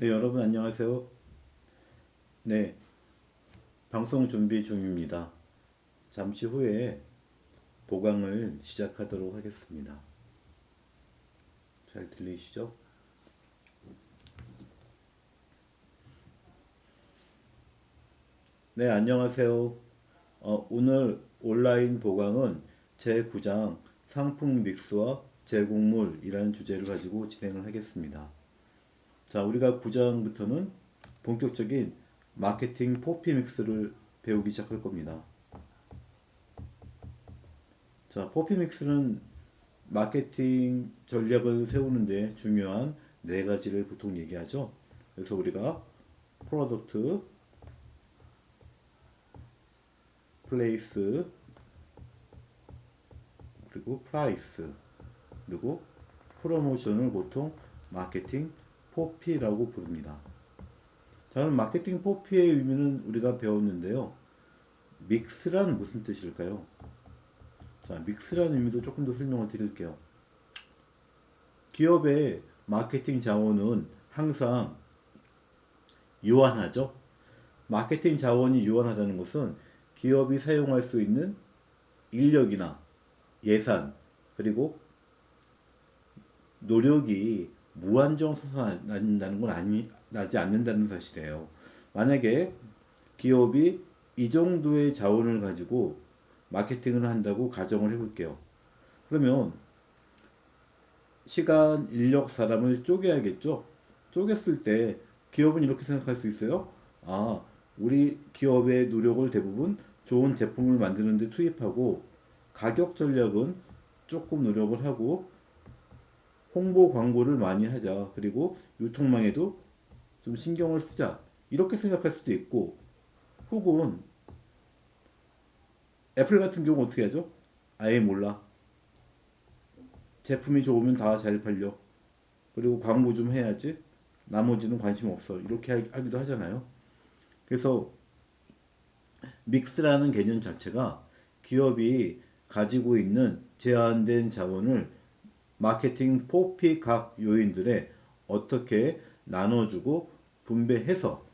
네, 여러분 안녕하세요. 네, 방송 준비 중입니다. 잠시 후에 보강을 시작하도록 하겠습니다. 잘 들리시죠? 네, 안녕하세요. 오늘 온라인 보강은 제9장 상품 믹스와 제공물이라는 주제를 가지고 진행을 하겠습니다. 자, 우리가 9장부터는 본격적인 마케팅 포피 믹스를 배우기 시작할 겁니다. 자, 포피 믹스는 마케팅 전략을 세우는데 중요한 네 가지를 보통 얘기하죠. 그래서 우리가 프로덕트, 플레이스, 그리고 프라이스, 그리고 프로모션을 보통 마케팅 포피라고 부릅니다. 자, 그럼 마케팅 포피의 의미는 우리가 배웠는데요. 믹스란 무슨 뜻일까요? 자, 믹스라는 의미도 조금 더 설명을 드릴게요. 기업의 마케팅 자원은 항상 유한하죠. 마케팅 자원이 유한하다는 것은 기업이 사용할 수 있는 인력이나 예산, 그리고 노력이 무한정 솟아난다는 건 나지 않는다는 사실이에요. 만약에 기업이 이 정도의 자원을 가지고 마케팅을 한다고 가정을 해볼게요. 그러면 시간, 인력, 사람을 쪼개야겠죠? 쪼갰을 때 기업은 이렇게 생각할 수 있어요. 아, 우리 기업의 노력을 대부분 좋은 제품을 만드는 데 투입하고 가격 전략은 조금 노력을 하고 홍보 광고를 많이 하자. 그리고 유통망에도 좀 신경을 쓰자. 이렇게 생각할 수도 있고 혹은 애플 같은 경우 어떻게 하죠? 아예 몰라. 제품이 좋으면 다 잘 팔려. 그리고 광고 좀 해야지. 나머지는 관심 없어. 이렇게 하기도 하잖아요. 그래서 믹스라는 개념 자체가 기업이 가지고 있는 제한된 자원을 마케팅 포피 각 요인들에 어떻게 나눠주고 분배해서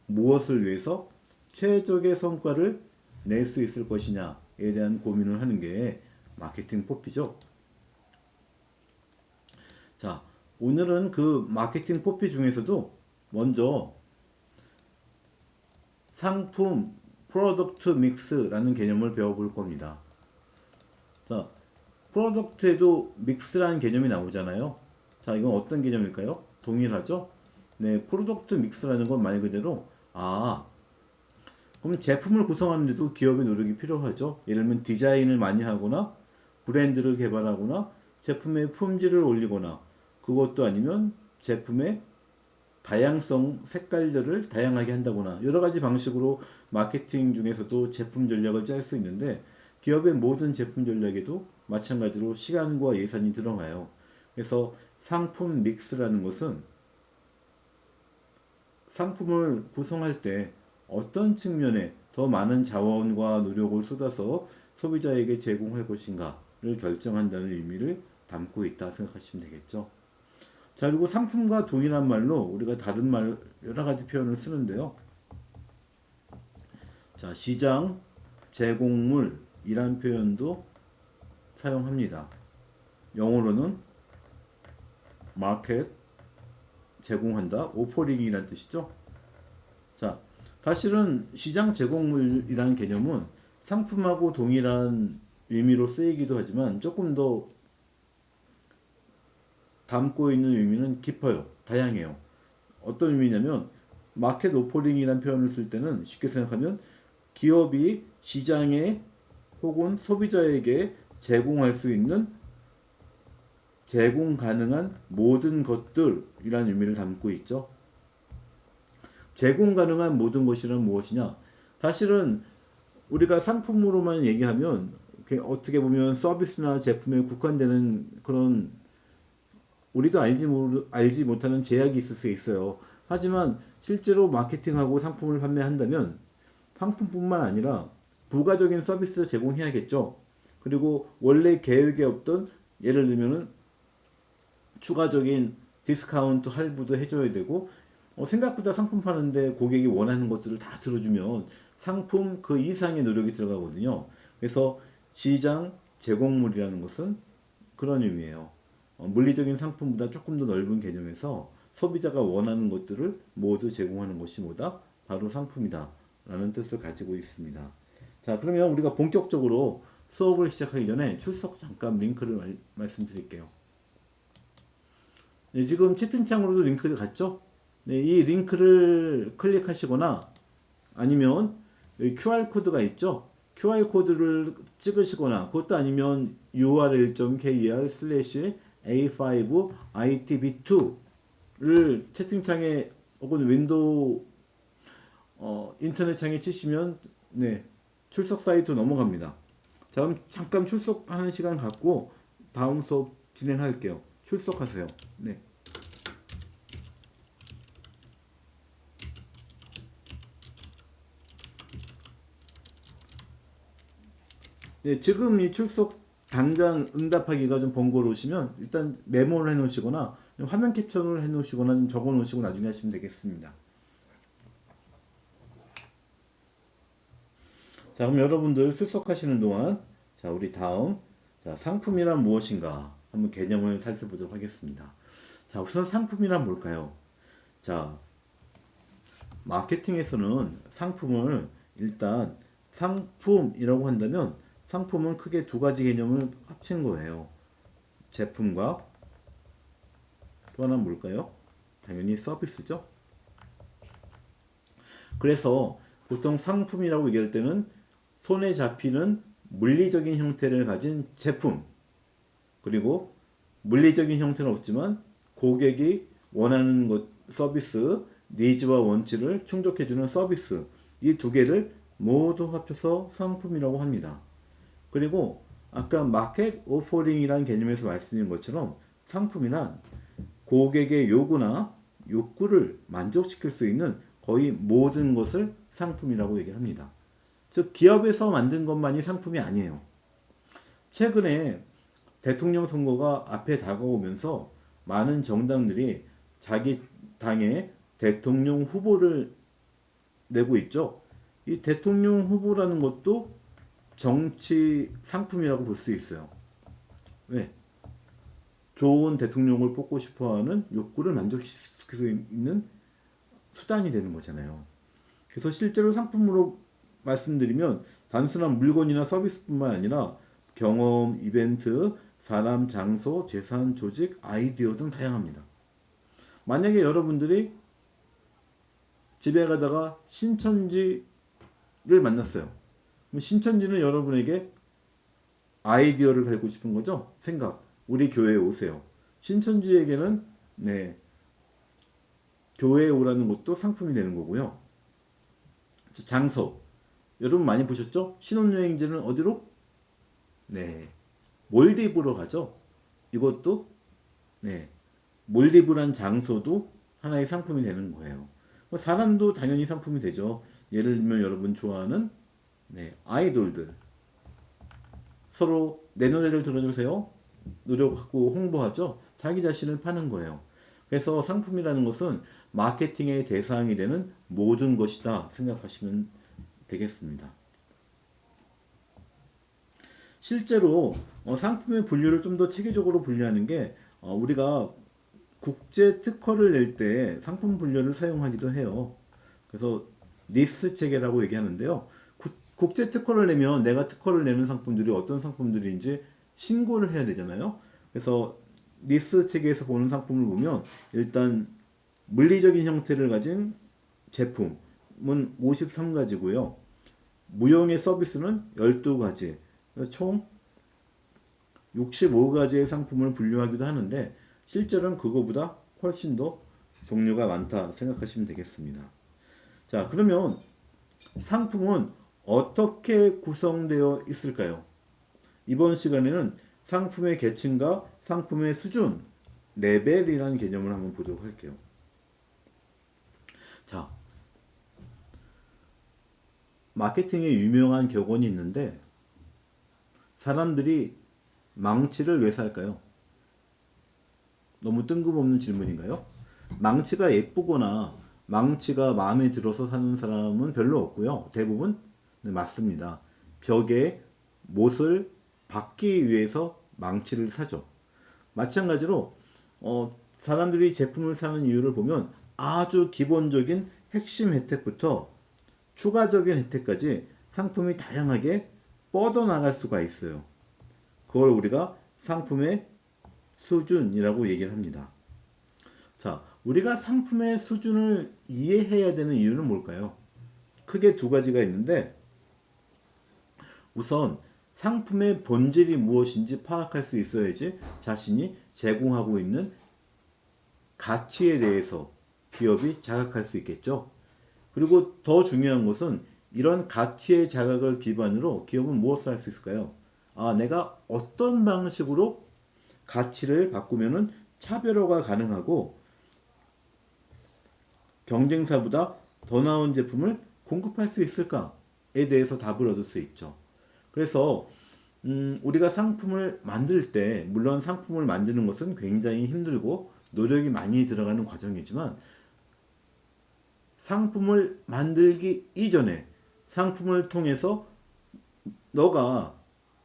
무엇을 위해서 최적의 성과를 낼 수 있을 것이냐에 대한 고민을 하는 게 마케팅 포피죠. 자, 오늘은 그 마케팅 포피 중에서도 먼저 상품 프로덕트 믹스라는 개념을 배워볼 겁니다. 자, 프로덕트에도 믹스라는 개념이 나오잖아요. 자, 이건 어떤 개념일까요? 동일하죠? 네, 프로덕트 믹스라는 건 말 그대로 그럼 제품을 구성하는데도 기업의 노력이 필요하죠. 예를 들면 디자인을 많이 하거나 브랜드를 개발하거나 제품의 품질을 올리거나 그것도 아니면 제품의 다양성, 색깔들을 다양하게 한다거나 여러 가지 방식으로 마케팅 중에서도 제품 전략을 짤 수 있는데 기업의 모든 제품 전략에도 마찬가지로 시간과 예산이 들어가요. 그래서 상품 믹스라는 것은 상품을 구성할 때 어떤 측면에 더 많은 자원과 노력을 쏟아서 소비자에게 제공할 것인가를 결정한다는 의미를 담고 있다 생각하시면 되겠죠. 자, 그리고 상품과 동일한 말로 우리가 다른 말 여러 가지 표현을 쓰는데요. 자, 시장, 제공물이란 표현도 사용합니다. 영어로는 마켓, 제공한다, 오퍼링이란 뜻이죠. 자, 사실은 시장 제공물이라는 개념은 상품하고 동일한 의미로 쓰이기도 하지만 조금 더 담고 있는 의미는 깊어요. 다양해요. 어떤 의미냐면 마켓 오퍼링이라는 표현을 쓸 때는 쉽게 생각하면 기업이 시장에 혹은 소비자에게 제공할 수 있는 제공 가능한 모든 것들이라는 의미를 담고 있죠. 제공 가능한 모든 것이란 무엇이냐? 사실은 우리가 상품으로만 얘기하면 어떻게 보면 서비스나 제품에 국한되는 그런 우리도 알지 못하는 제약이 있을 수 있어요. 하지만 실제로 마케팅하고 상품을 판매한다면 상품뿐만 아니라 부가적인 서비스 제공해야겠죠. 그리고 원래 계획에 없던 예를 들면은 추가적인 디스카운트 할부도 해줘야 되고 생각보다 상품 파는데 고객이 원하는 것들을 다 들어주면 상품 그 이상의 노력이 들어가거든요. 그래서 시장 제공물이라는 것은 그런 의미예요. 물리적인 상품보다 조금 더 넓은 개념에서 소비자가 원하는 것들을 모두 제공하는 것이 뭐다? 바로 상품이다. 라는 뜻을 가지고 있습니다. 자, 그러면 우리가 본격적으로 수업을 시작하기 전에 출석 잠깐 링크를 말씀드릴게요. 네, 지금 채팅창으로도 링크를 갔죠? 네, 이 링크를 클릭하시거나 아니면 여기 QR코드가 있죠? QR코드를 찍으시거나 그것도 아니면 url.kr/a5itb2를 채팅창에 혹은 윈도우 인터넷 창에 치시면 네, 출석 사이트 넘어갑니다. 자, 그럼 잠깐 출석하는 시간 갖고 다음 수업 진행할게요. 출석하세요. 네. 네, 지금 이 출석 당장 응답하기가 좀 번거로우시면 일단 메모를 해 놓으시거나 화면 캡처를 해 놓으시거나 좀 적어 놓으시고 나중에 하시면 되겠습니다. 자, 그럼 여러분들 출석하시는 동안 자, 우리 다음 자, 상품이란 무엇인가 한번 개념을 살펴보도록 하겠습니다. 자, 우선 상품이란 뭘까요? 자, 마케팅에서는 상품을 일단 상품이라고 한다면 상품은 크게 두 가지 개념을 합친 거예요. 제품과 또 하나는 뭘까요? 당연히 서비스죠. 그래서 보통 상품이라고 얘기할 때는 손에 잡히는 물리적인 형태를 가진 제품, 그리고 물리적인 형태는 없지만 고객이 원하는 것, 서비스, 니즈와 원치를 충족해주는 서비스, 이 두 개를 모두 합쳐서 상품이라고 합니다. 그리고 아까 마켓 오퍼링이라는 개념에서 말씀드린 것처럼 상품이란 고객의 요구나 욕구를 만족시킬 수 있는 거의 모든 것을 상품이라고 얘기합니다. 즉 기업에서 만든 것만이 상품이 아니에요. 최근에 대통령 선거가 앞에 다가오면서 많은 정당들이 자기 당의 대통령 후보를 내고 있죠. 이 대통령 후보라는 것도 정치 상품이라고 볼 수 있어요. 왜? 좋은 대통령을 뽑고 싶어하는 욕구를 만족시킬 수 있는 수단이 되는 거잖아요. 그래서 실제로 상품으로 말씀드리면 단순한 물건이나 서비스뿐만 아니라 경험, 이벤트, 사람, 장소, 재산, 조직, 아이디어 등 다양합니다. 만약에 여러분들이 집에 가다가 신천지를 만났어요. 그럼 신천지는 여러분에게 아이디어를 달고 싶은 거죠? 생각. 우리 교회에 오세요. 신천지에게는 네, 교회에 오라는 것도 상품이 되는 거고요. 장소. 여러분 많이 보셨죠? 신혼여행지는 어디로? 네. 몰디브로 가죠. 이것도 네. 몰디브란 장소도 하나의 상품이 되는 거예요. 사람도 당연히 상품이 되죠. 예를 들면 여러분 좋아하는 네, 아이돌들. 서로 내 노래를 들어주세요. 노력하고 홍보하죠. 자기 자신을 파는 거예요. 그래서 상품이라는 것은 마케팅의 대상이 되는 모든 것이다 생각하시면 되겠습니다. 실제로 상품의 분류를 좀 더 체계적으로 분류하는 게 우리가 국제 특허를 낼 때 상품 분류를 사용하기도 해요. 그래서 니스 체계라고 얘기하는데요. 국제 특허를 내면 내가 특허를 내는 상품들이 어떤 상품들인지 신고를 해야 되잖아요. 그래서 니스 체계에서 보는 상품을 보면 일단 물리적인 형태를 가진 제품은 53가지고요. 무형의 서비스는 12가지. 그래서 총 65가지의 상품을 분류하기도 하는데 실제로는 그거보다 훨씬 더 종류가 많다 생각하시면 되겠습니다. 자, 그러면 상품은 어떻게 구성되어 있을까요? 이번 시간에는 상품의 계층과 상품의 수준, 레벨이라는 개념을 한번 보도록 할게요. 자, 마케팅에 유명한 격언이 있는데 사람들이 망치를 왜 살까요? 너무 뜬금없는 질문인가요? 망치가 예쁘거나 망치가 마음에 들어서 사는 사람은 별로 없고요. 대부분 네, 맞습니다. 벽에 못을 박기 위해서 망치를 사죠. 마찬가지로 사람들이 제품을 사는 이유를 보면 아주 기본적인 핵심 혜택부터 추가적인 혜택까지 상품이 다양하게 뻗어나갈 수가 있어요. 그걸 우리가 상품의 수준이라고 얘기를 합니다. 자, 우리가 상품의 수준을 이해해야 되는 이유는 뭘까요? 크게 두 가지가 있는데, 우선 상품의 본질이 무엇인지 파악할 수 있어야지 자신이 제공하고 있는 가치에 대해서 기업이 자각할 수 있겠죠. 그리고 더 중요한 것은 이런 가치의 자각을 기반으로 기업은 무엇을 할 수 있을까요? 아, 내가 어떤 방식으로 가치를 바꾸면은 차별화가 가능하고 경쟁사보다 더 나은 제품을 공급할 수 있을까에 대해서 답을 얻을 수 있죠. 그래서 우리가 상품을 만들 때 물론 상품을 만드는 것은 굉장히 힘들고 노력이 많이 들어가는 과정이지만 상품을 만들기 이전에 상품을 통해서 너가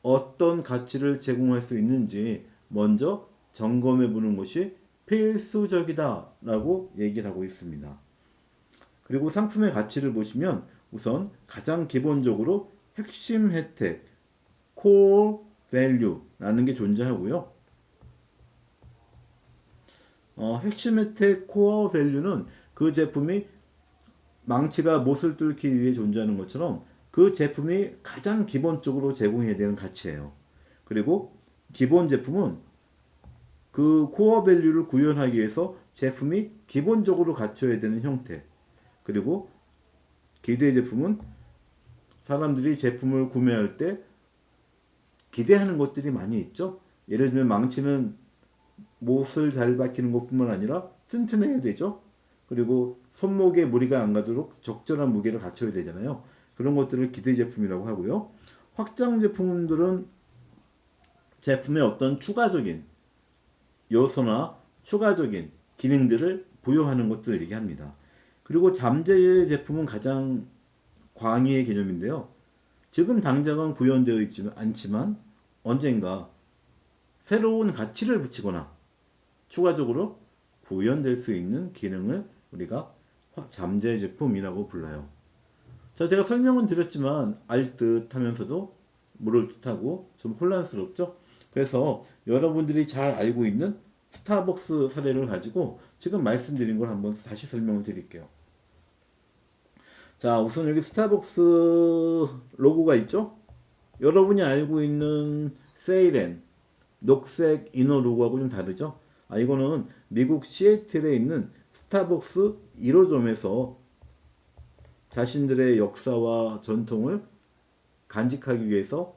어떤 가치를 제공할 수 있는지 먼저 점검해 보는 것이 필수적이다라고 얘기를 하고 있습니다. 그리고 상품의 가치를 보시면 우선 가장 기본적으로 핵심 혜택, core value라는 게 존재하고요. 핵심 혜택, core value는 그 제품이 망치가 못을 뚫기 위해 존재하는 것처럼 그 제품이 가장 기본적으로 제공해야 되는 가치예요. 그리고 기본 제품은 그 코어 밸류를 구현하기 위해서 제품이 기본적으로 갖춰야 되는 형태. 그리고 기대 제품은 사람들이 제품을 구매할 때 기대하는 것들이 많이 있죠. 예를 들면 망치는 못을 잘 박히는 것뿐만 아니라 튼튼해야 되죠. 그리고 손목에 무리가 안 가도록 적절한 무게를 갖춰야 되잖아요. 그런 것들을 기대 제품이라고 하고요. 확장 제품들은 제품의 어떤 추가적인 요소나 추가적인 기능들을 부여하는 것들을 얘기합니다. 그리고 잠재 제품은 가장 광의의 개념인데요. 지금 당장은 구현되어 있지 않지만 언젠가 새로운 가치를 붙이거나 추가적으로 구현될 수 있는 기능을 우리가 잠재 제품이라고 불러요. 자, 제가 설명은 드렸지만 알 듯 하면서도 모를 듯하고 좀 혼란스럽죠? 그래서 여러분들이 잘 알고 있는 스타벅스 사례를 가지고 지금 말씀드린 걸 한번 다시 설명을 드릴게요. 자, 우선 여기 스타벅스 로고가 있죠? 여러분이 알고 있는 세이렌, 녹색 이너 로고하고 좀 다르죠? 아, 이거는 미국 시애틀에 있는 스타벅스 1호점에서 자신들의 역사와 전통을 간직하기 위해서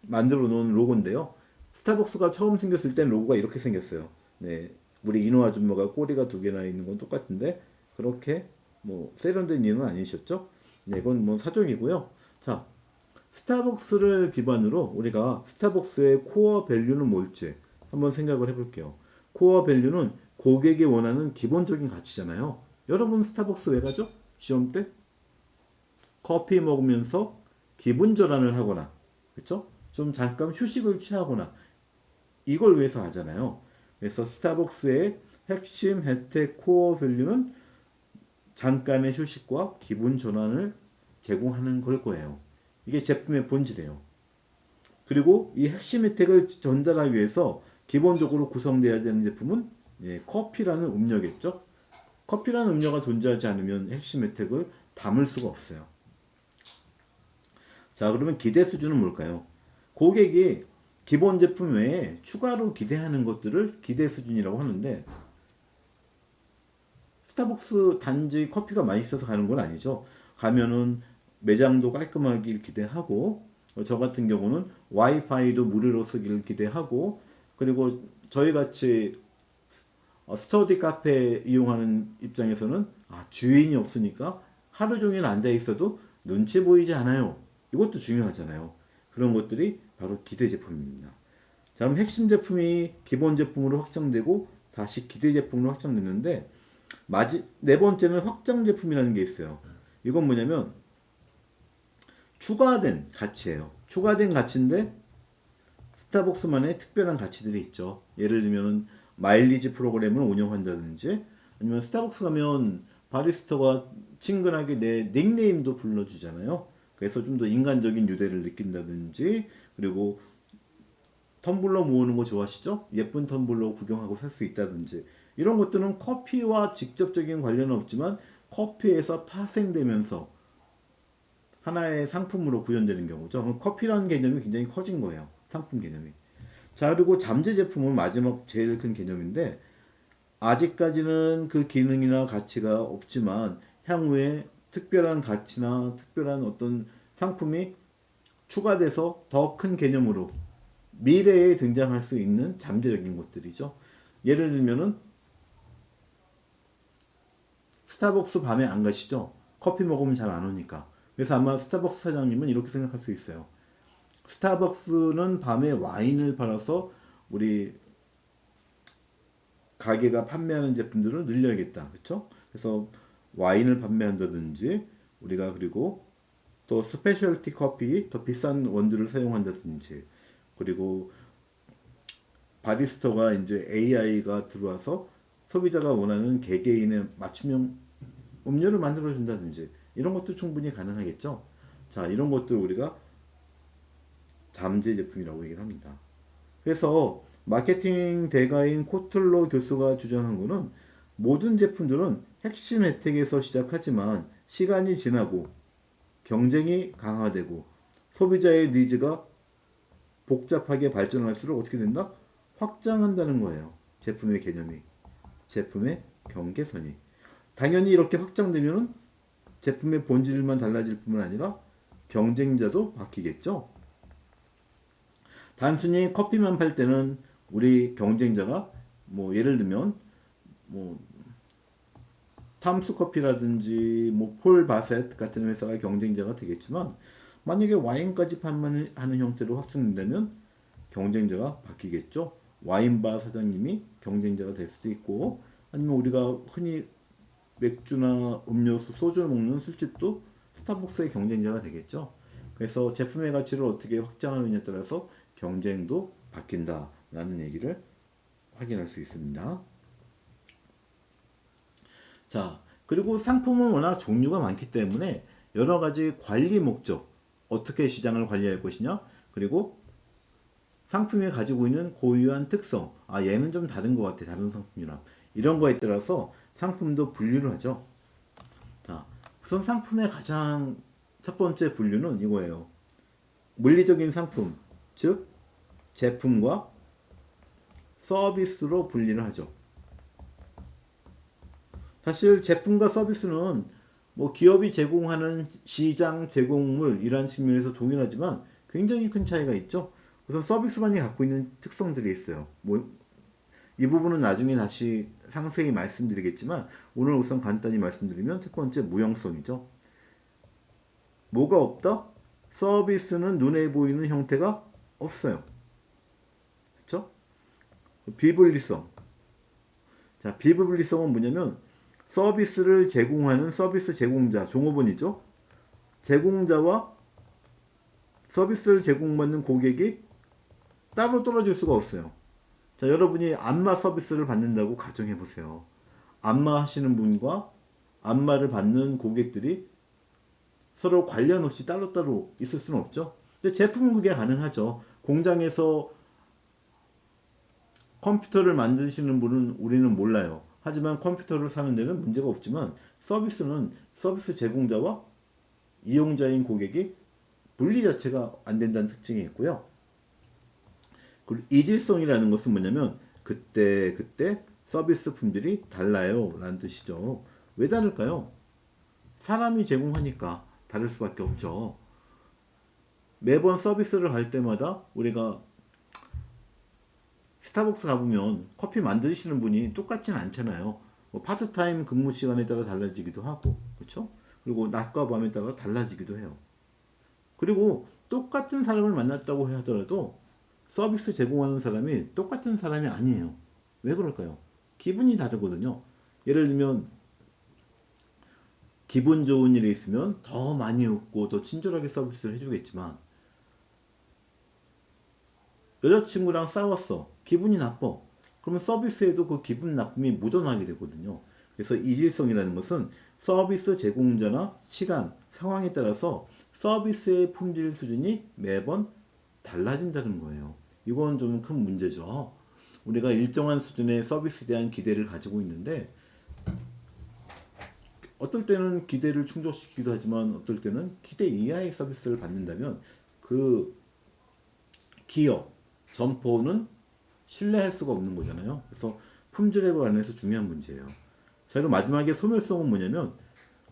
만들어 놓은 로고인데요. 스타벅스가 처음 생겼을 땐 로고가 이렇게 생겼어요. 네, 우리 이노 아줌마가 꼬리가 두 개나 있는 건 똑같은데 그렇게 뭐 세련된 이는 아니셨죠? 네, 이건 뭐 사정이고요. 자, 스타벅스를 기반으로 우리가 스타벅스의 코어 밸류는 뭘지 한번 생각을 해볼게요. 코어 밸류는 고객이 원하는 기본적인 가치잖아요. 여러분 스타벅스 왜 가죠? 시험 때? 커피 먹으면서 기분 전환을 하거나, 그쵸? 좀 잠깐 휴식을 취하거나, 이걸 위해서 하잖아요. 그래서 스타벅스의 핵심 혜택 코어 밸류는 잠깐의 휴식과 기분 전환을 제공하는 걸 거예요. 이게 제품의 본질이에요. 그리고 이 핵심 혜택을 전달하기 위해서 기본적으로 구성되어야 되는 제품은 커피라는 음료겠죠. 커피라는 음료가 존재하지 않으면 핵심 혜택을 담을 수가 없어요. 자, 그러면 기대 수준은 뭘까요? 고객이 기본 제품 외에 추가로 기대하는 것들을 기대 수준이라고 하는데 스타벅스 단지 커피가 맛있어서 가는 건 아니죠. 가면은 매장도 깔끔하길 기대하고 저 같은 경우는 와이파이도 무료로 쓰기를 기대하고 그리고 저희 같이 스터디 카페 이용하는 입장에서는 주인이 없으니까 하루 종일 앉아 있어도 눈치 보이지 않아요. 이것도 중요하잖아요. 그런 것들이 바로 기대 제품입니다. 자, 그럼 핵심 제품이 기본 제품으로 확장되고 다시 기대 제품으로 확장됐는데 네 번째는 확장 제품이라는 게 있어요. 이건 뭐냐면 추가된 가치예요. 추가된 가치인데 스타벅스만의 특별한 가치들이 있죠. 예를 들면 마일리지 프로그램을 운영한다든지 아니면 스타벅스 가면 바리스타가 친근하게 내 닉네임도 불러주잖아요. 그래서 좀 더 인간적인 유대를 느낀다든지 그리고 텀블러 모으는 거 좋아하시죠? 예쁜 텀블러 구경하고 살 수 있다든지 이런 것들은 커피와 직접적인 관련은 없지만 커피에서 파생되면서 하나의 상품으로 구현되는 경우죠. 그럼 커피라는 개념이 굉장히 커진 거예요. 상품 개념이. 자, 그리고 잠재 제품은 마지막 제일 큰 개념인데 아직까지는 그 기능이나 가치가 없지만 향후에 특별한 가치나 특별한 어떤 상품이 추가돼서 더 큰 개념으로 미래에 등장할 수 있는 잠재적인 것들이죠. 예를 들면은 스타벅스 밤에 안 가시죠? 커피 먹으면 잘 안 오니까. 그래서 아마 스타벅스 사장님은 이렇게 생각할 수 있어요. 스타벅스는 밤에 와인을 팔아서 우리 가게가 판매하는 제품들을 늘려야겠다. 그렇죠? 그래서 와인을 판매한다든지 우리가 그리고 또 스페셜티 커피 더 비싼 원두를 사용한다든지 그리고 바리스타가 이제 AI가 들어와서 소비자가 원하는 개개인의 맞춤형 음료를 만들어 준다든지 이런 것도 충분히 가능하겠죠. 자, 이런 것들 우리가 잠재 제품이라고 얘기를 합니다. 그래서 마케팅 대가인 코틀로 교수가 주장한 것은 모든 제품들은 핵심 혜택에서 시작하지만 시간이 지나고 경쟁이 강화되고 소비자의 니즈가 복잡하게 발전할수록 어떻게 된다? 확장한다는 거예요. 제품의 개념이. 제품의 경계선이. 당연히 이렇게 확장되면 제품의 본질만 달라질 뿐만 아니라 경쟁자도 바뀌겠죠. 단순히 커피만 팔 때는 우리 경쟁자가 뭐 예를 들면 뭐 탐스 커피라든지 뭐 폴 바셋 같은 회사가 경쟁자가 되겠지만 만약에 와인까지 판매하는 형태로 확장된다면 경쟁자가 바뀌겠죠. 와인바 사장님이 경쟁자가 될 수도 있고 아니면 우리가 흔히 맥주나 음료수, 소주를 먹는 술집도 스타벅스의 경쟁자가 되겠죠. 그래서 제품의 가치를 어떻게 확장하느냐에 따라서 경쟁도 바뀐다라는 얘기를 확인할 수 있습니다. 자, 그리고 상품은 워낙 종류가 많기 때문에 여러 가지 관리 목적, 어떻게 시장을 관리할 것이냐, 그리고 상품이 가지고 있는 고유한 특성, 아, 얘는 좀 다른 것 같아, 다른 상품이랑. 이런 거에 따라서 상품도 분류를 하죠. 자, 우선 상품의 가장 첫 번째 분류는 이거예요. 물리적인 상품, 즉, 제품과 서비스로 분리를 하죠. 사실 제품과 서비스는 뭐 기업이 제공하는 시장 제공물이라는 측면에서 동일하지만 굉장히 큰 차이가 있죠. 우선 서비스만이 갖고 있는 특성들이 있어요. 뭐 이 부분은 나중에 다시 상세히 말씀드리겠지만 오늘 우선 간단히 말씀드리면 첫 번째 무형성이죠. 뭐가 없다? 서비스는 눈에 보이는 형태가 없어요. 그렇죠? 비분리성. 자, 비분리성은 뭐냐면 서비스를 제공하는 서비스 제공자, 종업원이죠. 제공자와 서비스를 제공받는 고객이 따로 떨어질 수가 없어요. 자, 여러분이 안마 서비스를 받는다고 가정해 보세요. 안마 하시는 분과 안마를 받는 고객들이 서로 관련 없이 따로따로 있을 수는 없죠. 근데 제품은 그게 가능하죠. 공장에서 컴퓨터를 만드시는 분은 우리는 몰라요. 하지만 컴퓨터를 사는 데는 문제가 없지만 서비스는 서비스 제공자와 이용자인 고객이 분리 자체가 안 된다는 특징이 있고요. 그리고 이질성이라는 것은 뭐냐면 그때 서비스 품질이 달라요 라는 뜻이죠. 왜 다를까요? 사람이 제공하니까 다를 수밖에 없죠. 매번 서비스를 할 때마다 우리가 스타벅스 가보면 커피 만드시는 분이 똑같지는 않잖아요. 뭐 파트타임 근무 시간에 따라 달라지기도 하고, 그렇죠? 그리고 낮과 밤에 따라 달라지기도 해요. 그리고 똑같은 사람을 만났다고 하더라도 서비스 제공하는 사람이 똑같은 사람이 아니에요. 왜 그럴까요? 기분이 다르거든요. 예를 들면 기분 좋은 일이 있으면 더 많이 웃고 더 친절하게 서비스를 해주겠지만 여자친구랑 싸웠어. 기분이 나빠. 그러면 서비스에도 그 기분 나쁨이 묻어나게 되거든요. 그래서 이질성이라는 것은 서비스 제공자나 시간, 상황에 따라서 서비스의 품질 수준이 매번 달라진다는 거예요. 이건 좀 큰 문제죠. 우리가 일정한 수준의 서비스에 대한 기대를 가지고 있는데 어떨 때는 기대를 충족시키기도 하지만 어떨 때는 기대 이하의 서비스를 받는다면 그 기업, 점포는 신뢰할 수가 없는 거잖아요. 그래서 품질에 관해서 중요한 문제예요. 자, 그리고 마지막에 소멸성은 뭐냐면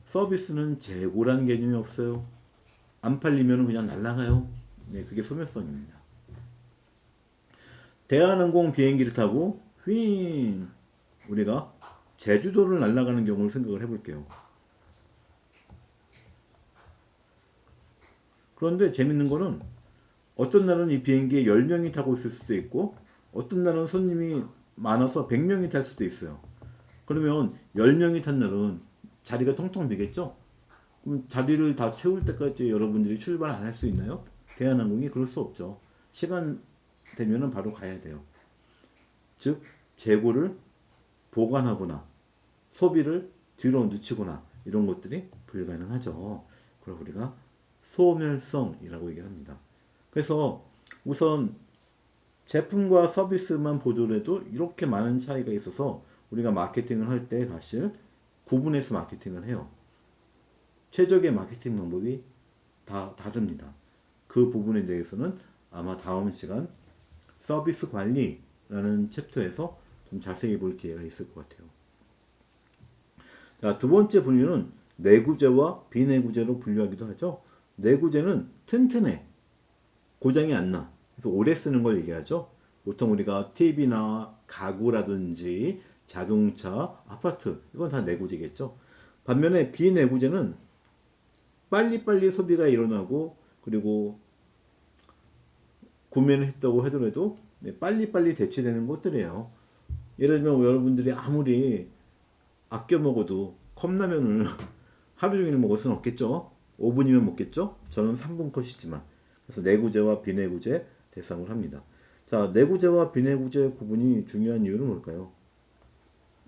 서비스는 재고라는 개념이 없어요. 안 팔리면 그냥 날아가요. 네, 그게 소멸성입니다. 대한항공 비행기를 타고 휘 우리가 제주도를 날아가는 경우를 생각을 해볼게요. 그런데 재밌는 거는 어떤 날은 이 비행기에 10명이 타고 있을 수도 있고 어떤 날은 손님이 많아서 100명이 탈 수도 있어요. 그러면 10명이 탄 날은 자리가 텅텅 비겠죠? 그럼 자리를 다 채울 때까지 여러분들이 출발 안 할 수 있나요? 대한항공이 그럴 수 없죠. 시간 되면은 바로 가야 돼요. 즉 재고를 보관하거나 소비를 뒤로 늦추거나 이런 것들이 불가능하죠. 그걸 우리가 소멸성이라고 얘기합니다. 그래서 우선 제품과 서비스만 보더라도 이렇게 많은 차이가 있어서 우리가 마케팅을 할 때 사실 구분해서 마케팅을 해요. 최적의 마케팅 방법이 다 다릅니다. 그 부분에 대해서는 아마 다음 시간 서비스 관리라는 챕터에서 좀 자세히 볼 기회가 있을 것 같아요. 자, 두 번째 분류는 내구재와 비내구재로 분류하기도 하죠. 내구재는 튼튼해. 고장이 안 나. 그래서 오래 쓰는 걸 얘기하죠. 보통 우리가 TV나 가구라든지 자동차, 아파트 이건 다 내구재겠죠. 반면에 비내구재는 빨리빨리 소비가 일어나고 그리고 구매를 했다고 하더라도 빨리빨리 대체되는 것들이에요. 예를 들면 여러분들이 아무리 아껴 먹어도 컵라면을 하루 종일 먹을 수는 없겠죠. 5분이면 먹겠죠. 저는 3분 컷이지만. 그래서 내구재와 비내구재 대상을 합니다. 자, 내구재와 비내구재 구분이 중요한 이유는 뭘까요?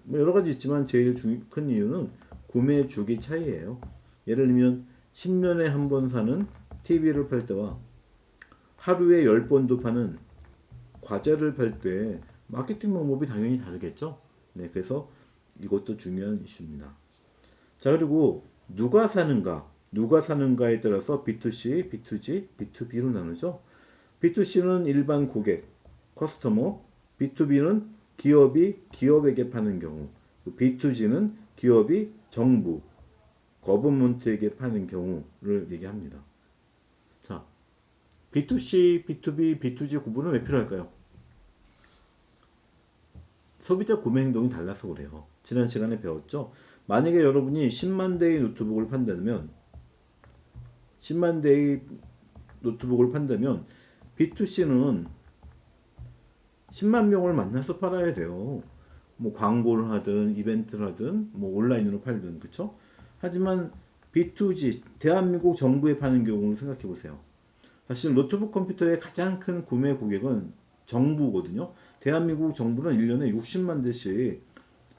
뭐 여러 가지 있지만 제일 큰 이유는 구매 주기 차이예요. 예를 들면 10년에 한 번 사는 TV를 팔 때와 하루에 10번도 파는 과자를 팔 때 마케팅 방법이 당연히 다르겠죠. 네, 그래서 이것도 중요한 이슈입니다. 자, 그리고 누가 사는가에 따라서 B2C, B2G, B2B로 나누죠. B2C는 일반 고객, 커스터머, B2B는 기업이 기업에게 파는 경우, B2G는 기업이 정부, 거버먼트에게 파는 경우를 얘기합니다. 자, B2C, B2B, B2G 구분은 왜 필요할까요? 소비자 구매 행동이 달라서 그래요. 지난 시간에 배웠죠? 만약에 여러분이 10만 대의 노트북을 판다면 B2C는 10만 명을 만나서 팔아야 돼요. 뭐 광고를 하든 이벤트를 하든 뭐 온라인으로 팔든 그렇죠? 하지만 B2G 대한민국 정부에 파는 경우를 생각해 보세요. 사실 노트북 컴퓨터의 가장 큰 구매 고객은 정부거든요. 대한민국 정부는 1년에 60만 대씩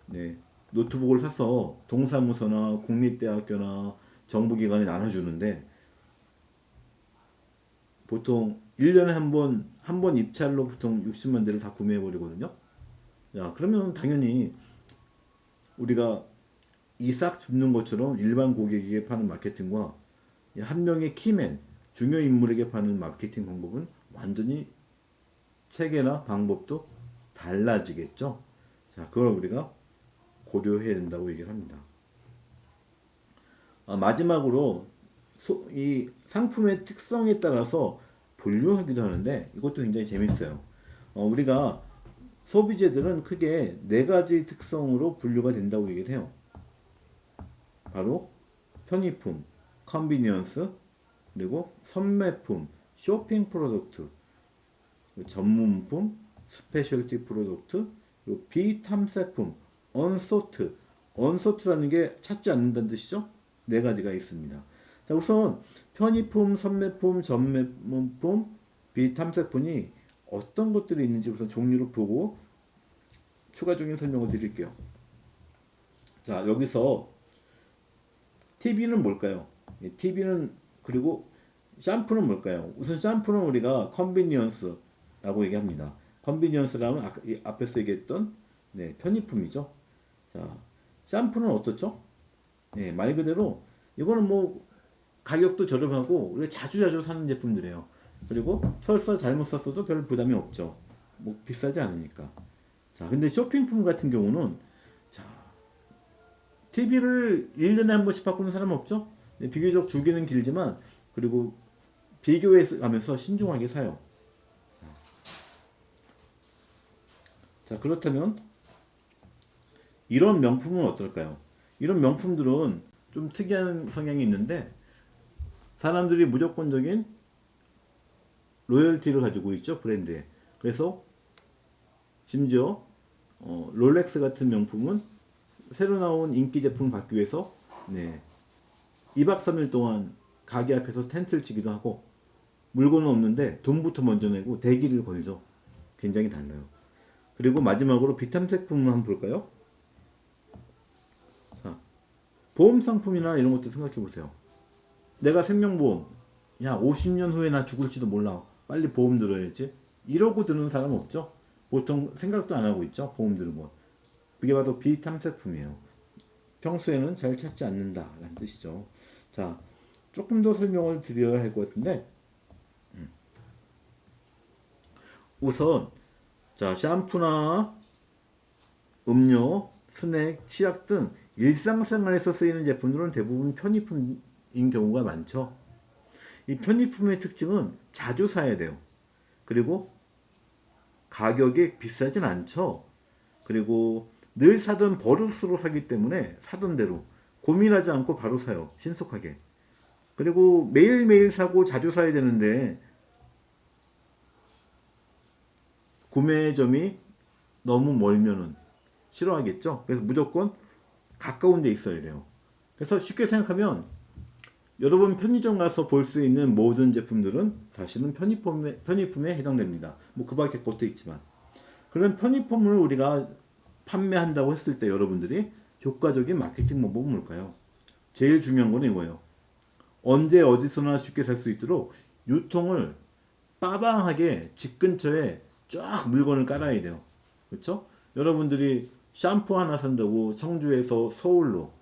네, 노트북을 사서 동사무소나 국립대학교나 정부기관에 나눠주는데 보통 1년에 한 번 입찰로 보통 60만 대를 다 구매해버리거든요. 야, 그러면 당연히 우리가 이삭 줍는 것처럼 일반 고객에게 파는 마케팅과 한 명의 키맨, 중요 인물에게 파는 마케팅 방법은 완전히 체계나 방법도 달라지겠죠. 자, 그걸 우리가 고려해야 된다고 얘기를 합니다. 마지막으로 이 상품의 특성에 따라서 분류하기도 하는데 이것도 굉장히 재밌어요. 우리가 소비재들은 크게 네 가지 특성으로 분류가 된다고 얘기를 해요. 바로 편의품, 컨비니언스, 그리고 선매품, 쇼핑 프로덕트, 전문품, 스페셜티 프로덕트, 비탐색품, 언소트. 언소트라는 게 찾지 않는다는 뜻이죠. 네 가지가 있습니다. 자, 우선 편의품, 선매품, 전매품, 비탐색품이 어떤 것들이 있는지 우선 종류를 보고 추가적인 설명을 드릴게요. 자, 여기서 TV는 뭘까요? TV는 그리고 샴푸는 뭘까요? 우선 샴푸는 우리가 컨비니언스라고 얘기합니다. 컨비니언스라면 앞에서 얘기했던 네, 편의품이죠. 자, 샴푸는 어떻죠? 네, 말 그대로 이거는 뭐 가격도 저렴하고 우리가 자주자주 사는 제품들이에요. 그리고 설사 잘못 샀어도 별 부담이 없죠. 뭐 비싸지 않으니까. 자, 근데 쇼핑품 같은 경우는 자, TV를 1년에 한 번씩 바꾸는 사람 없죠? 네, 비교적 주기는 길지만 그리고 비교해 가면서 신중하게 사요. 자, 그렇다면 이런 명품은 어떨까요? 이런 명품들은 좀 특이한 성향이 있는데 사람들이 무조건적인 로열티를 가지고 있죠, 브랜드에. 그래서 심지어 롤렉스 같은 명품은 새로 나온 인기 제품을 받기 위해서 네, 2박 3일 동안 가게 앞에서 텐트를 치기도 하고 물건은 없는데 돈부터 먼저 내고 대기를 걸죠. 굉장히 달라요. 그리고 마지막으로 비탐색품을 한번 볼까요? 자, 보험 상품이나 이런 것도 생각해 보세요. 내가 생명보험, 야 50년 후에 나 죽을지도 몰라. 빨리 보험 들어야지. 이러고 드는 사람 없죠? 보통 생각도 안 하고 있죠. 보험 들고. 그게 바로 비탐색품이에요. 평소에는 잘 찾지 않는다라는 뜻이죠. 자, 조금 더 설명을 드려야 할 것 같은데 우선 자, 샴푸나 음료, 스낵, 치약 등 일상생활에서 쓰이는 제품들은 대부분 편의품인 경우가 많죠. 이 편의품의 특징은 자주 사야 돼요. 그리고 가격이 비싸진 않죠. 그리고 늘 사던 버릇으로 사기 때문에 사던 대로 고민하지 않고 바로 사요. 신속하게. 그리고 매일매일 사고 자주 사야 되는데 구매점이 너무 멀면은 싫어하겠죠. 그래서 무조건 가까운 데 있어야 돼요. 그래서 쉽게 생각하면 여러분 편의점 가서 볼 수 있는 모든 제품들은 사실은 편의품에 해당됩니다. 뭐 그 밖에 것도 있지만. 그런 편의품을 우리가 판매한다고 했을 때 여러분들이 효과적인 마케팅 방법은 뭘까요? 제일 중요한 건 이거예요. 언제 어디서나 쉽게 살 수 있도록 유통을 빠방하게 집 근처에 쫙 물건을 깔아야 돼요. 그렇죠? 여러분들이 샴푸 하나 산다고 청주에서 서울로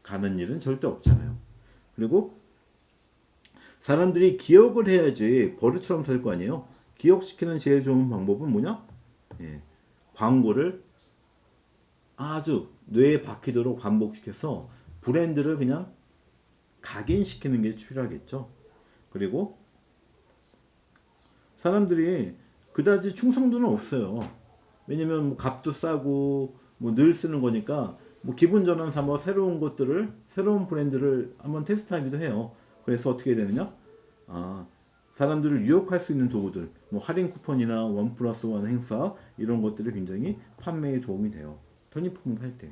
가는 일은 절대 없잖아요. 그리고 사람들이 기억을 해야지 버릇처럼 살 거 아니에요. 기억시키는 제일 좋은 방법은 뭐냐? 예, 광고를 아주 뇌에 박히도록 반복시켜서 브랜드를 그냥 각인시키는 게 필요하겠죠. 그리고 사람들이 그다지 충성도는 없어요. 왜냐면 뭐 값도 싸고 뭐 늘 쓰는 거니까 뭐 기분 전환 삼아 새로운 것들을 새로운 브랜드를 한번 테스트하기도 해요. 그래서 어떻게 되느냐? 아, 사람들을 유혹할 수 있는 도구들, 뭐 할인 쿠폰이나 원 플러스 원 행사 이런 것들이 굉장히 판매에 도움이 돼요. 편의품을 할 때요.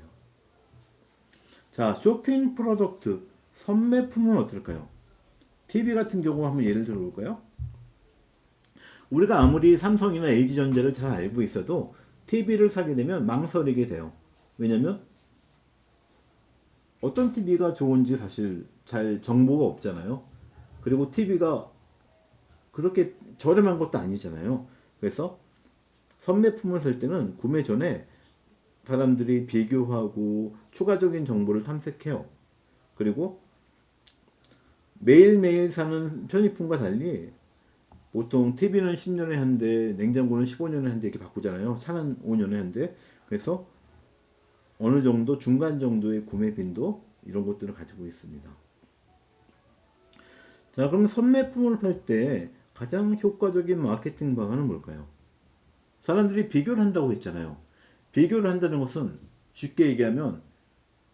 자, 쇼핑 프로덕트, 선매품은 어떨까요? TV 같은 경우 한번 예를 들어볼까요? 우리가 아무리 삼성이나 LG전자를 잘 알고 있어도 TV를 사게 되면 망설이게 돼요. 왜냐면 어떤 TV가 좋은지 사실 잘 정보가 없잖아요. 그리고 TV가 그렇게 저렴한 것도 아니잖아요. 그래서 선매품을 살 때는 구매 전에 사람들이 비교하고 추가적인 정보를 탐색해요. 그리고 매일매일 사는 편의품과 달리 보통 TV는 10년에 한 대, 냉장고는 15년에 한 대 이렇게 바꾸잖아요. 차는 5년에 한 대. 그래서 어느 정도 중간 정도의 구매 빈도 이런 것들을 가지고 있습니다. 자, 그럼 선매품을 팔 때 가장 효과적인 마케팅 방안은 뭘까요? 사람들이 비교를 한다고 했잖아요. 비교를 한다는 것은 쉽게 얘기하면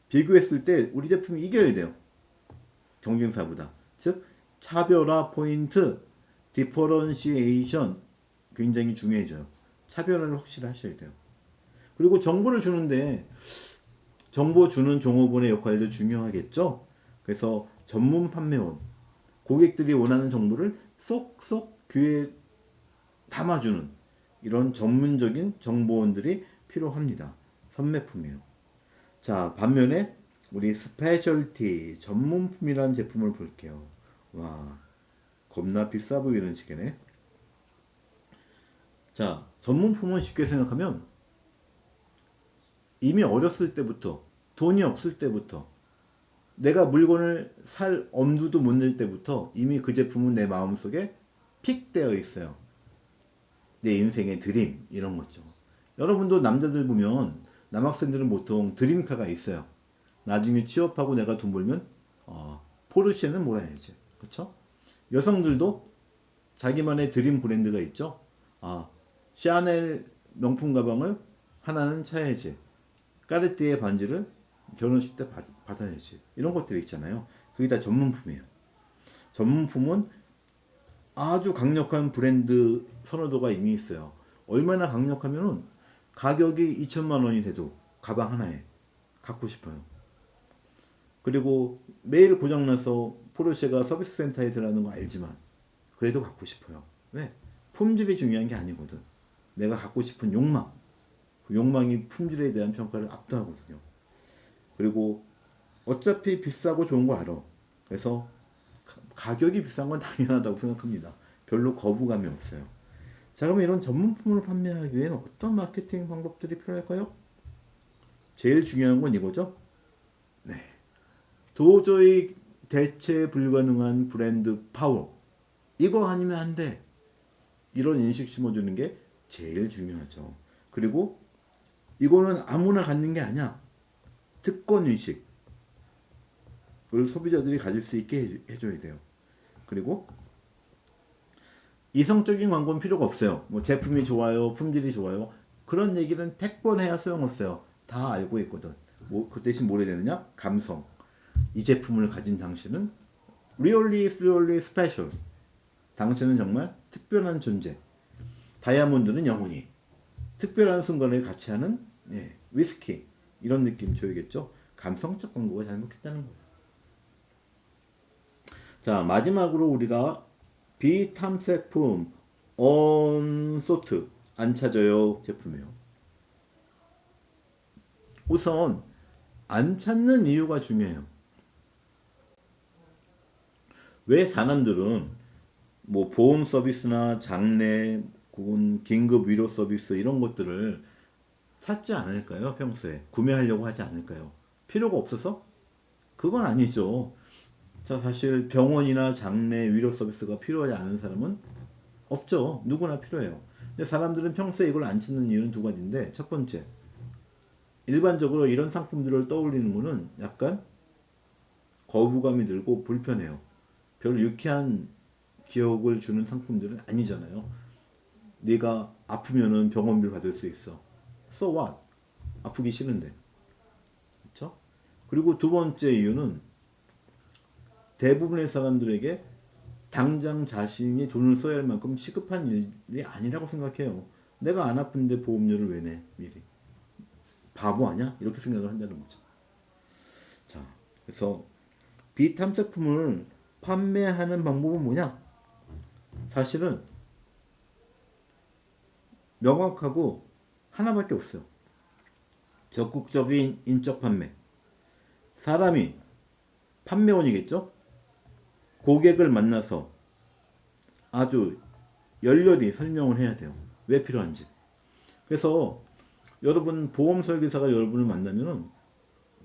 비교했을 때 우리 제품이 이겨야 돼요. 경쟁사보다. 즉 차별화 포인트, 디퍼런시에이션 굉장히 중요해져요. 차별화를 확실히 하셔야 돼요. 그리고 정보를 주는데 정보 주는 종업원의 역할도 중요하겠죠. 그래서 전문 판매원, 고객들이 원하는 정보를 쏙쏙 귀에 담아주는 이런 전문적인 정보원들이 필요합니다. 선매품이에요. 자, 반면에 우리 스페셜티 전문품이라는 제품을 볼게요. 와, 겁나 비싸 보이는 시계네. 자, 전문품은 쉽게 생각하면 이미 어렸을 때부터, 돈이 없을 때부터, 내가 물건을 살 엄두도 못 낼 때부터 이미 그 제품은 내 마음속에 픽되어 있어요. 내 인생의 드림 이런 거죠. 여러분도 남자들 보면 남학생들은 보통 드림카가 있어요. 나중에 취업하고 내가 돈 벌면 포르쉐는 몰아야지. 그렇죠? 여성들도 자기만의 드림 브랜드가 있죠. 샤넬 명품 가방을 하나는 차야지. 까르띠에 반지를 결혼식 때 받아야지. 이런 것들이 있잖아요. 그게 다 전문품이에요. 전문품은 아주 강력한 브랜드 선호도가 이미 있어요. 얼마나 강력하면은 가격이 2천만 원이 돼도 가방 하나에 갖고 싶어요. 그리고 매일 고장나서 포르쉐가 서비스 센터에 들어가는 거 알지만 그래도 갖고 싶어요. 왜? 품질이 중요한 게 아니거든. 내가 갖고 싶은 욕망. 그 욕망이 품질에 대한 평가를 압도하거든요. 그리고 어차피 비싸고 좋은 거 알아. 그래서 가격이 비싼 건 당연하다고 생각합니다. 별로 거부감이 없어요. 자, 그러면 이런 전문품을 판매하기 위해는 어떤 마케팅 방법들이 필요할까요? 제일 중요한 건 이거죠. 네. 도저히 대체 불가능한 브랜드 파워. 이거 아니면 안 돼. 이런 인식 심어주는 게 제일 중요하죠. 그리고 이거는 아무나 갖는 게 아니야. 특권 의식을 소비자들이 가질 수 있게 해줘야 돼요. 그리고 이성적인 광고는 필요가 없어요. 뭐 제품이 좋아요, 품질이 좋아요. 그런 얘기는 100번 해야 소용없어요. 다 알고 있거든. 그 대신 뭘 해야 되느냐? 감성. 이 제품을 가진 당신은 really special. 당신은 정말 특별한 존재. 다이아몬드는 영원히. 특별한 순간을 같이 하는 위스키. 이런 느낌 줘야겠죠? 감성적 광고가 잘못했다는 거예요. 자, 마지막으로 우리가 비탐색품 언소트 안 찾아요 제품이에요. 우선 안 찾는 이유가 중요해요. 왜 사람들은 뭐 보험 서비스나 장례 혹은 긴급 위로 서비스 이런 것들을 찾지 않을까요? 평소에 구매하려고 하지 않을까요? 필요가 없어서? 그건 아니죠. 자, 사실 병원이나 장례 위로 서비스가 필요하지 않은 사람은 없죠. 누구나 필요해요. 근데 사람들은 평소에 이걸 안 찾는 이유는 두 가지인데, 첫 번째, 일반적으로 이런 상품들을 떠올리는 거는 약간 거부감이 들고 불편해요. 별로 유쾌한 기억을 주는 상품들은 아니잖아요. 네가 아프면은 병원비를 받을 수 있어. So what? 아프기 싫은데. 그렇죠? 그리고 두 번째 이유는 대부분의 사람들에게 당장 자신이 돈을 써야 할 만큼 시급한 일이 아니라고 생각해요. 내가 안 아픈데 보험료를 왜 내? 미리. 바보 아니야? 이렇게 생각을 한다는 거죠. 자, 그래서 비탐색품을 판매하는 방법은 뭐냐? 사실은 명확하고 하나밖에 없어요. 적극적인 인적 판매. 사람이 판매원이겠죠? 고객을 만나서 아주 열렬히 설명을 해야 돼요. 왜 필요한지. 그래서 여러분 보험 설계사가 여러분을 만나면은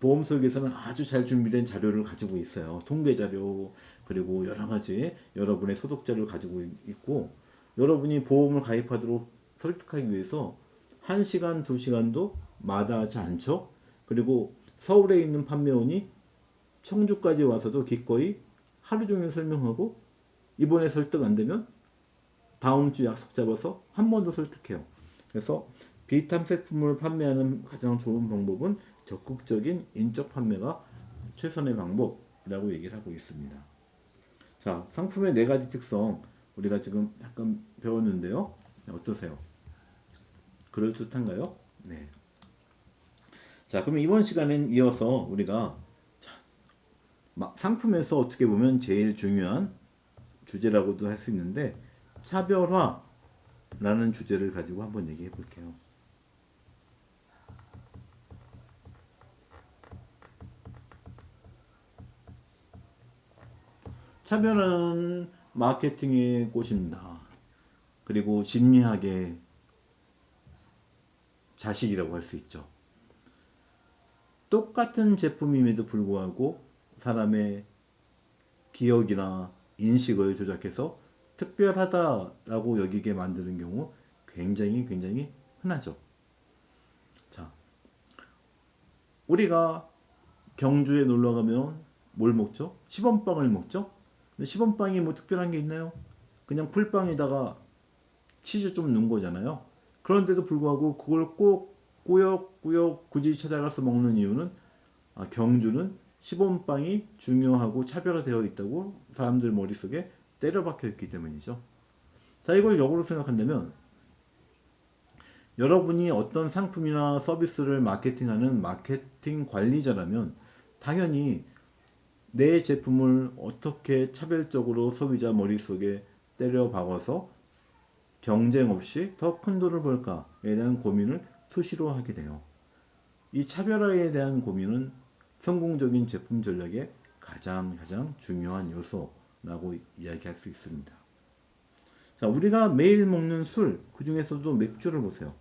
보험 설계사는 아주 잘 준비된 자료를 가지고 있어요. 통계 자료 그리고 여러 가지 여러분의 소득자를 가지고 있고 여러분이 보험을 가입하도록 설득하기 위해서 1시간, 2시간도 마다하지 않죠. 그리고 서울에 있는 판매원이 청주까지 와서도 기꺼이 하루 종일 설명하고 이번에 설득 안 되면 다음 주 약속 잡아서 한 번 더 설득해요. 그래서 비탐색품을 판매하는 가장 좋은 방법은 적극적인 인적 판매가 최선의 방법이라고 얘기를 하고 있습니다. 자, 상품의 4가지 특성 우리가 지금 약간 배웠는데요. 어떠세요? 그럴듯한가요? 네. 자, 그럼 이번 시간엔 이어서 우리가 상품에서 어떻게 보면 제일 중요한 주제라고도 할 수 있는데 차별화라는 주제를 가지고 한번 얘기해 볼게요. 차별화는 마케팅의 꽃입니다. 그리고 심리학의 자식이라고 할 수 있죠. 똑같은 제품임에도 불구하고 사람의 기억이나 인식을 조작해서 특별하다라고 여기게 만드는 경우 굉장히 흔하죠. 자, 우리가 경주에 놀러 가면 뭘 먹죠? 시범빵을 먹죠? 근데 시범빵이 뭐 특별한 게 있나요? 그냥 풀빵에다가 치즈 좀 넣은 거잖아요. 그런데도 불구하고 그걸 꼭 꾸역꾸역 굳이 찾아가서 먹는 이유는 경주는 시범빵이 중요하고 차별화되어 있다고 사람들 머릿속에 때려박혀 있기 때문이죠. 자, 이걸 역으로 생각한다면 여러분이 어떤 상품이나 서비스를 마케팅하는 마케팅 관리자라면 당연히 내 제품을 어떻게 차별적으로 소비자 머릿속에 때려 박아서 경쟁 없이 더 큰 돈을 벌까에 대한 고민을 수시로 하게 돼요. 이 차별화에 대한 고민은 성공적인 제품 전략의 가장 중요한 요소라고 이야기할 수 있습니다. 자, 우리가 매일 먹는 술, 그 중에서도 맥주를 보세요.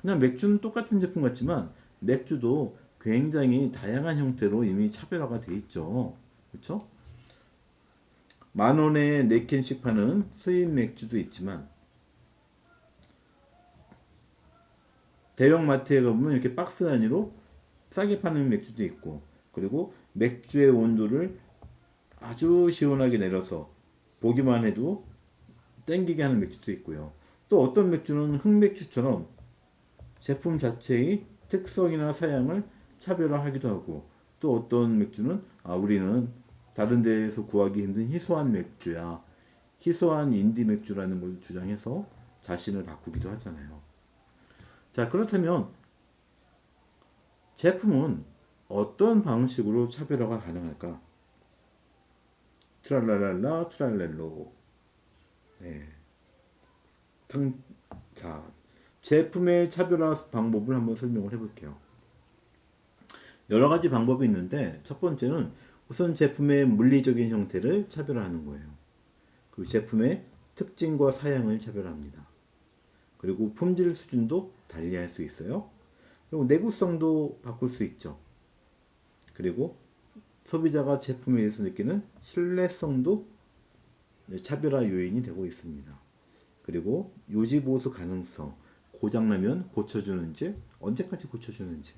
그냥 맥주는 똑같은 제품 같지만 맥주도 굉장히 다양한 형태로 이미 차별화가 돼 있죠. 그렇죠? 10,000원에 4캔씩 파는 수입 맥주도 있지만 대형 마트에 가보면 이렇게 박스 단위로 싸게 파는 맥주도 있고, 그리고 맥주의 온도를 아주 시원하게 내려서 보기만 해도 땡기게 하는 맥주도 있고요. 또 어떤 맥주는 흑맥주처럼 제품 자체의 특성이나 사양을 차별화하기도 하고, 또 어떤 맥주는 우리는 다른 데에서 구하기 힘든 희소한 맥주야, 희소한 인디 맥주라는 걸 주장해서 자신을 바꾸기도 하잖아요. 자, 그렇다면 제품은 어떤 방식으로 차별화가 가능할까? 트랄랄랄라 트랄렐로. 네. 자, 제품의 차별화 방법을 한번 설명을 해볼게요. 여러 가지 방법이 있는데 첫 번째는 우선 제품의 물리적인 형태를 차별화하는 거예요. 그리고 제품의 특징과 사양을 차별화합니다. 그리고 품질 수준도 달리할 수 있어요. 그리고 내구성도 바꿀 수 있죠. 그리고 소비자가 제품에 대해서 느끼는 신뢰성도 차별화 요인이 되고 있습니다. 그리고 유지 보수 가능성, 고장나면 고쳐주는지, 언제까지 고쳐주는지,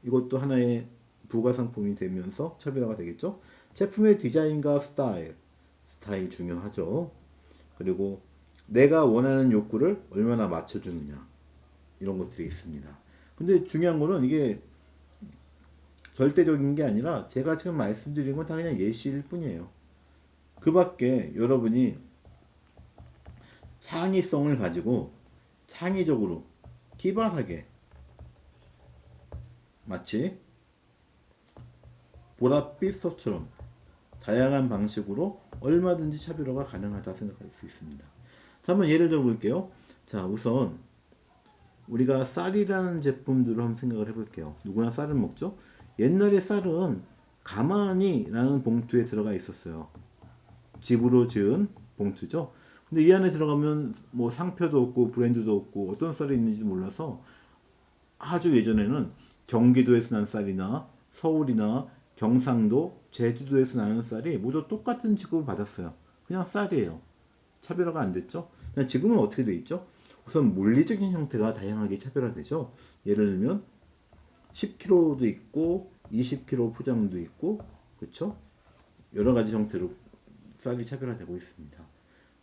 이것도 하나의 부가 상품이 되면서 차별화가 되겠죠. 제품의 디자인과 스타일 중요하죠. 그리고 내가 원하는 욕구를 얼마나 맞춰주느냐, 이런 것들이 있습니다. 근데 중요한 거는 이게 절대적인 게 아니라 제가 지금 말씀드린 건 다 그냥 예시일 뿐이에요. 그 밖에 여러분이 창의성을 가지고 창의적으로 기발하게 마치 보랏빛 소처럼 다양한 방식으로 얼마든지 차별화가 가능하다 생각할 수 있습니다. 자, 한번 예를 들어 볼게요. 자, 우선 우리가 쌀이라는 제품들을 한번 생각을 해볼게요. 누구나 쌀을 먹죠? 옛날에 쌀은 가마니라는 봉투에 들어가 있었어요. 집으로 지은 봉투죠. 근데 이 안에 들어가면 뭐 상표도 없고 브랜드도 없고 어떤 쌀이 있는지 몰라서 아주 예전에는 경기도에서 난 쌀이나 서울이나 경상도, 제주도에서 나는 쌀이 모두 똑같은 취급을 받았어요. 그냥 쌀이에요. 차별화가 안 됐죠. 지금은 어떻게 돼 있죠? 우선 물리적인 형태가 다양하게 차별화되죠. 예를 들면 10kg도 있고 20kg 포장도 있고, 그렇죠? 여러 가지 형태로 쌀이 차별화되고 있습니다.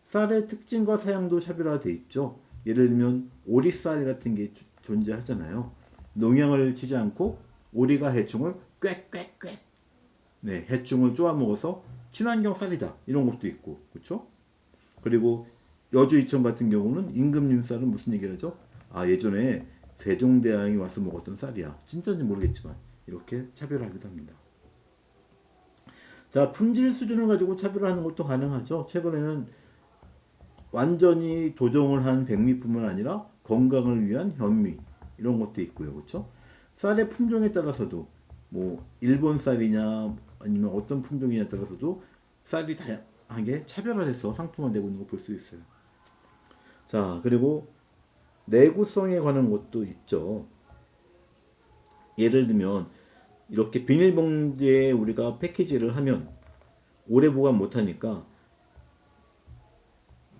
쌀의 특징과 사양도 차별화되어 있죠. 예를 들면 오리쌀 같은 게 존재하잖아요. 농약을 치지 않고 오리가 해충을 꽥꽥꽥, 네, 해충을 쪼아 먹어서 친환경 쌀이다, 이런 것도 있고, 그렇죠? 그리고 여주 이천 같은 경우는 임금님 쌀은 무슨 얘기를 하죠? 예전에 세종대왕이 와서 먹었던 쌀이야. 진짜인지 모르겠지만 이렇게 차별하기도 합니다. 자, 품질 수준을 가지고 차별화하는 것도 가능하죠. 최근에는 완전히 도정을 한 백미뿐만 아니라 건강을 위한 현미 이런 것도 있고요. 그렇죠? 쌀의 품종에 따라서도 뭐 일본 쌀이냐 아니면 어떤 품종이냐에 따라서도 쌀이 다양하게 차별화돼서 상품화되고 있는 거 볼 수 있어요. 자, 그리고 내구성에 관한 것도 있죠. 예를 들면 이렇게 비닐봉지에 우리가 패키지를 하면 오래 보관 못하니까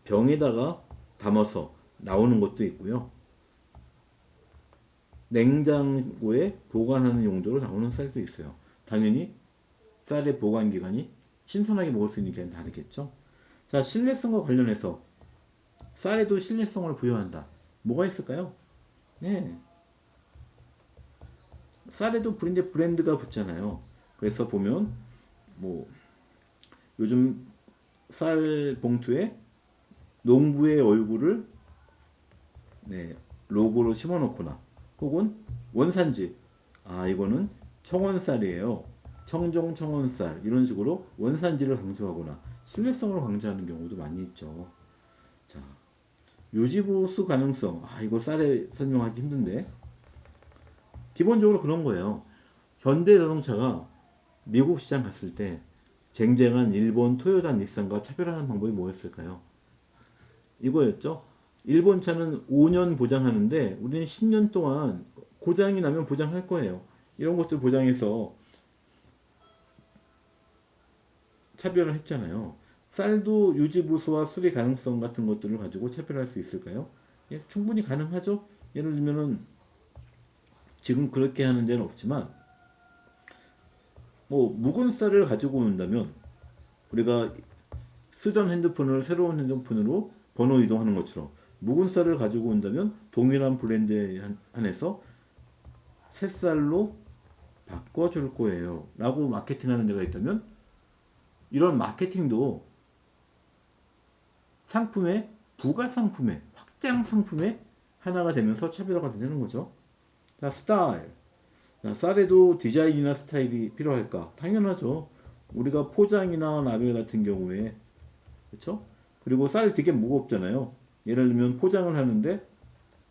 병에다가 담아서 나오는 것도 있고요. 냉장고에 보관하는 용도로 나오는 쌀도 있어요. 당연히 쌀의 보관 기간이 신선하게 먹을 수 있는 기간이 다르겠죠. 자, 신뢰성과 관련해서 쌀에도 신뢰성을 부여한다. 뭐가 있을까요? 네, 쌀에도 브랜드가 붙잖아요. 그래서 보면 뭐 요즘 쌀 봉투에 농부의 얼굴을 네, 로고로 심어놓거나 혹은 원산지 이거는 청원쌀이에요. 청정 청원쌀 이런 식으로 원산지를 강조하거나 신뢰성을 강조하는 경우도 많이 있죠. 자, 유지보수 가능성 이거 쌀에 설명하기 힘든데 기본적으로 그런 거예요. 현대자동차가 미국 시장 갔을 때 쟁쟁한 일본 토요타 닛산과 차별하는 방법이 뭐였을까요? 이거였죠. 일본 차는 5년 보장하는데 우리는 10년 동안 고장이 나면 보장할 거예요. 이런 것들 보장해서 차별을 했잖아요. 쌀도 유지보수와 수리 가능성 같은 것들을 가지고 차별할 수 있을까요? 예, 충분히 가능하죠. 예를 들면은 지금 그렇게 하는 데는 없지만 뭐 묵은 쌀을 가지고 온다면 우리가 쓰던 핸드폰을 새로운 핸드폰으로 번호 이동하는 것처럼 묵은 쌀을 가지고 온다면 동일한 브랜드에 한해서 새 쌀로 바꿔줄 거예요 라고 마케팅하는 데가 있다면 이런 마케팅도 상품의 부가 상품의 확장 상품의 하나가 되면서 차별화가 되는 거죠. 자, 스타일. 자, 쌀에도 디자인이나 스타일이 필요할까? 당연하죠. 우리가 포장이나 라벨 같은 경우에 그렇죠? 그리고 쌀 되게 무겁잖아요. 예를 들면 포장을 하는데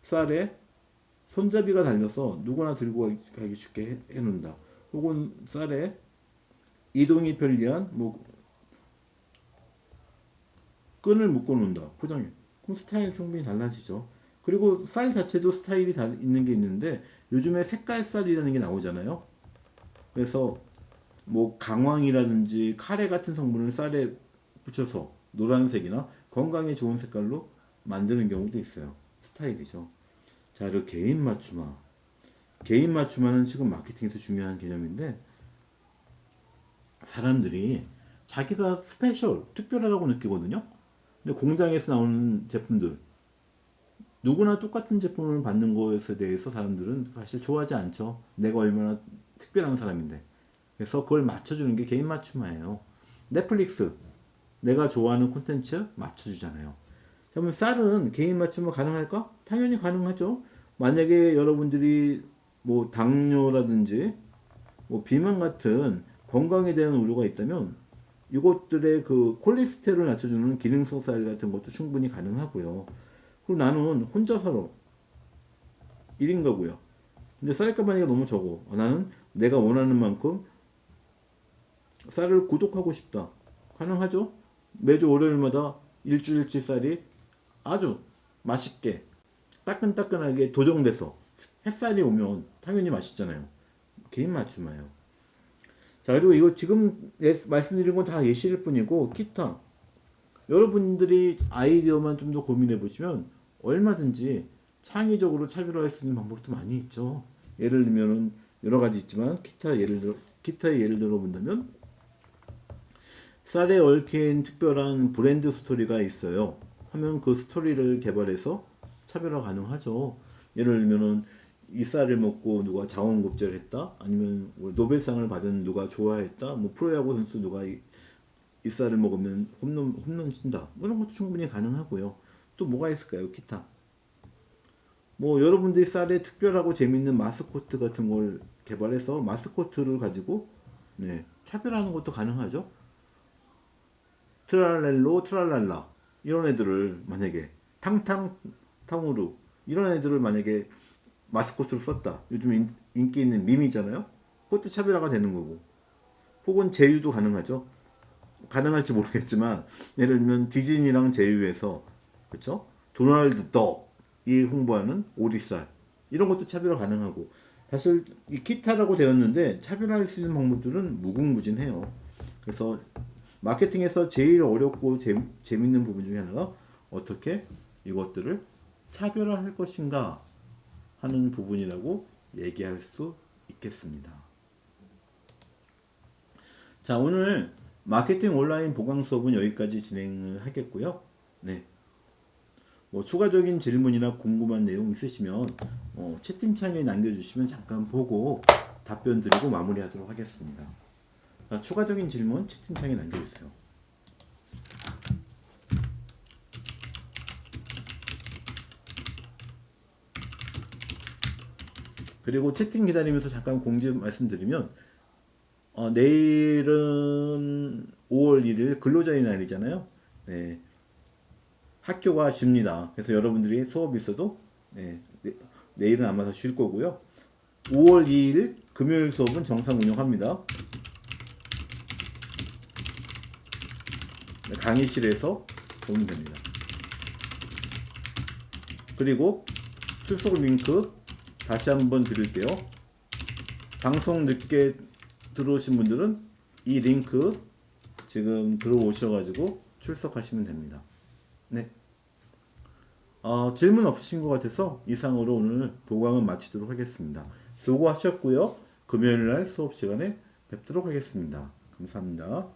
쌀에 손잡이가 달려서 누구나 들고 가기 쉽게 해놓는다. 혹은 쌀에 이동이 편리한 뭐 끈을 묶어 놓는다. 포장에. 그럼 스타일 충분히 달라지죠. 그리고 쌀 자체도 스타일이 있는 게 있는데 요즘에 색깔 쌀이라는 게 나오잖아요. 그래서 뭐 강황이라든지 카레 같은 성분을 쌀에 붙여서 노란색이나 건강에 좋은 색깔로 만드는 경우도 있어요. 스타일이죠. 자, 그리고 개인 맞춤화. 개인 맞춤화는 지금 마케팅에서 중요한 개념인데 사람들이 자기가 스페셜, 특별하다고 느끼거든요. 근데 공장에서 나오는 제품들 누구나 똑같은 제품을 받는 것에 대해서 사람들은 사실 좋아하지 않죠. 내가 얼마나 특별한 사람인데. 그래서 그걸 맞춰주는 게 개인 맞춤화예요. 넷플릭스 내가 좋아하는 콘텐츠 맞춰주잖아요. 그러면 쌀은 개인 맞춤화 가능할까? 당연히 가능하죠. 만약에 여러분들이 뭐 당뇨라든지 뭐 비만 같은 건강에 대한 우려가 있다면 이것들의 그 콜레스테롤을 낮춰주는 기능성 쌀 같은 것도 충분히 가능하고요. 그리고 나는 혼자 살아. 1인 가구야. 근데 쌀가마니가 너무 적어. 나는 내가 원하는 만큼 쌀을 구독하고 싶다. 가능하죠? 매주 월요일마다 일주일치 쌀이 아주 맛있게 따끈따끈하게 도정돼서 햇살이 오면 당연히 맛있잖아요. 개인 맞춤이에요. 자, 그리고 이거 지금 말씀드린 건 다 예시일 뿐이고 기타 여러분들이 아이디어만 좀 더 고민해 보시면 얼마든지 창의적으로 차별화할 수 있는 방법도 많이 있죠. 예를 들면은 여러 가지 있지만 기타의 예를 들어 본다면 쌀에 얽힌 특별한 브랜드 스토리가 있어요. 하면 그 스토리를 개발해서 차별화 가능하죠. 예를 들면은 이 쌀을 먹고 누가 자원급제를 했다, 아니면 뭐 노벨상을 받은 누가 좋아했다, 뭐 프로야구 선수 누가 이 쌀을 먹으면 홈런 친다, 뭐 이런 것도 충분히 가능하고요. 또 뭐가 있을까요? 기타. 뭐 여러분들이 쌀에 특별하고 재밌는 마스코트 같은 걸 개발해서 마스코트를 가지고 네, 차별하는 것도 가능하죠. 트랄렐로 트랄랄라 이런 애들을 만약에 탕탕탕으로 이런 애들을 만약에 마스코트로 썼다. 요즘 인기 있는 밈이잖아요. 그것도 차별화가 되는 거고. 혹은 제휴도 가능하죠. 가능할지 모르겠지만 예를 들면 디즈니랑 제휴해서 그렇죠? 도널드 덕이 홍보하는 오리살 이런 것도 차별화 가능하고 사실 이 기타라고 되었는데 차별화할 수 있는 방법들은 무궁무진해요. 그래서 마케팅에서 제일 어렵고 재밌는 부분 중에 하나가 어떻게 이것들을 차별화할 것인가 하는 부분이라고 얘기할 수 있겠습니다. 자, 오늘 마케팅 온라인 보강 수업은 여기까지 진행을 하겠고요. 네. 뭐 추가적인 질문이나 궁금한 내용 있으시면 채팅창에 남겨주시면 잠깐 보고 답변 드리고 마무리하도록 하겠습니다. 자, 추가적인 질문 채팅창에 남겨주세요. 그리고 채팅 기다리면서 잠깐 공지 말씀드리면 내일은 5월 1일 근로자의 날이잖아요. 네, 학교가 쉽니다. 그래서 여러분들이 수업이 있어도 내일은 아마 다 쉴 거고요. 5월 2일 금요일 수업은 정상 운영합니다. 강의실에서 보면 됩니다. 그리고 출석 링크 다시 한번 드릴게요. 방송 늦게 들어오신 분들은 이 링크 지금 들어오셔가지고 출석하시면 됩니다. 네. 질문 없으신 것 같아서 이상으로 오늘 보강은 마치도록 하겠습니다. 수고하셨고요. 금요일 날 수업 시간에 뵙도록 하겠습니다. 감사합니다.